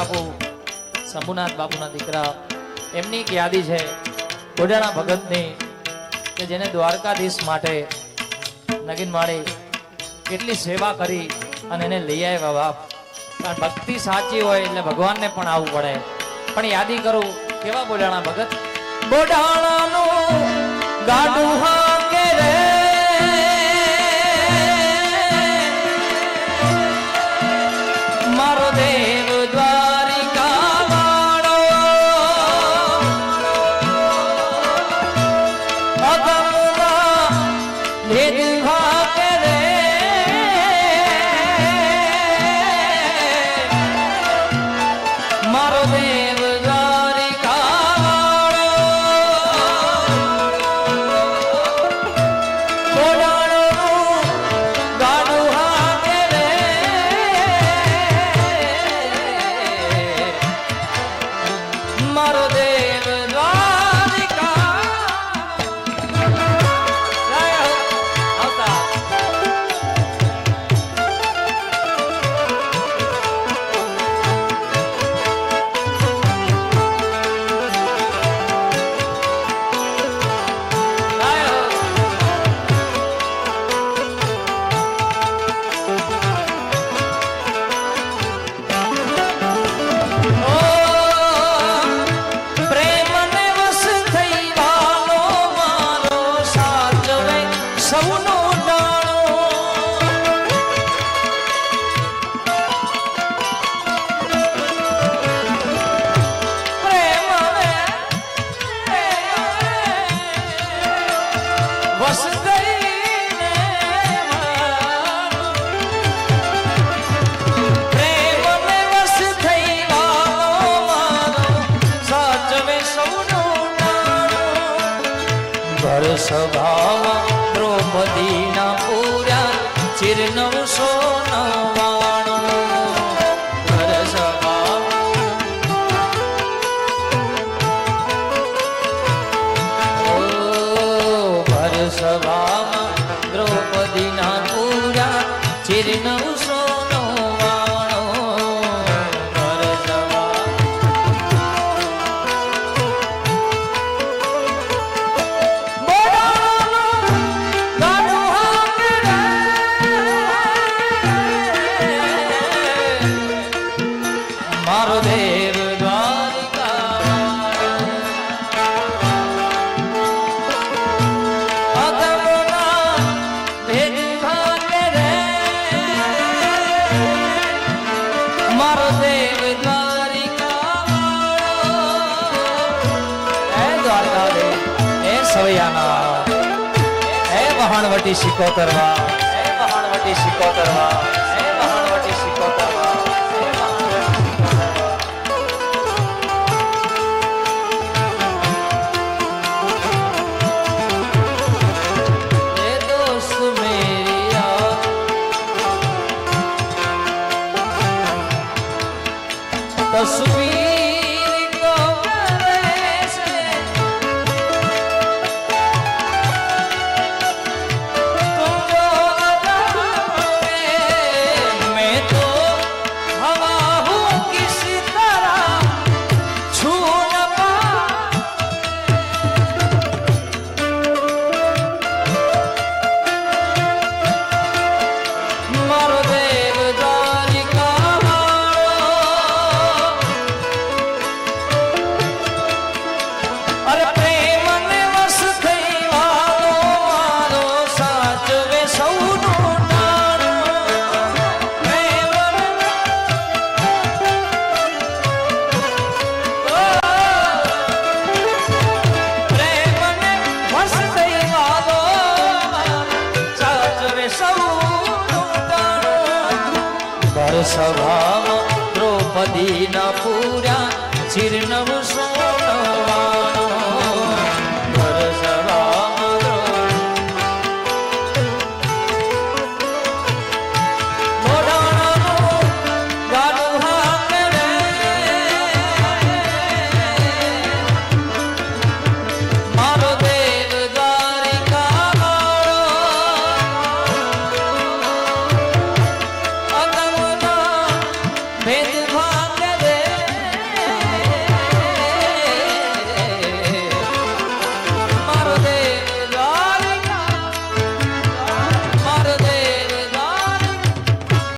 બાપુ શંભુનાથ બાપુના દીકરા એમની એક યાદી છે ગોડાણા ભગતની કે જેને દ્વારકાધીશ માટે નગીન માળી કેટલી સેવા કરી અને એને લઈ આવ્યા બાપ. કારણ ભક્તિ સાચી હોય એટલે ભગવાનને પણ આવવું પડે. પણ યાદી કરું કેવા ગોડાણા ભગત. ગોડાણાનું ગાડું હાકે રે મારો દેવ દ્વારિકા વાળો અગમના ભેદ ભાકે રે મારો દેવ દ્વારિકા વાળો ગોડાણાનું ગાડું હાકે રે મારો દેવ દ્વારિકા આવતા સભામાં દ્રૌપદીના પૂરા ચિર 999 ઘર સભામાં દ્રૌપદીના પૂરા ચિર 999 મારો દેવ દ્વારિકા અગમના ભેદ ભાકે રે મારો દેવ દ્વારિકા હે દ્વારકા દેવ હે સવૈયાના હે વહાણવટી સિકોતરવા હે વહાણવટી સિકોતરવા હે વહાણવટી સિકોતરવા तस्वीर को से तुम जो जाओगे मैं तो हवा हूँ किस तरह छू न मारो देव द्वारिका अरे प्रेम ने वस થઈ વાલો મારો સાચવે સૌનું ટાણું પ્રેમ ને વસ થઈ વાલો સાચવે સૌનું ટાણું ઘર સભામાં દ્રૌપદીના પૂરા ચિર 999 भेद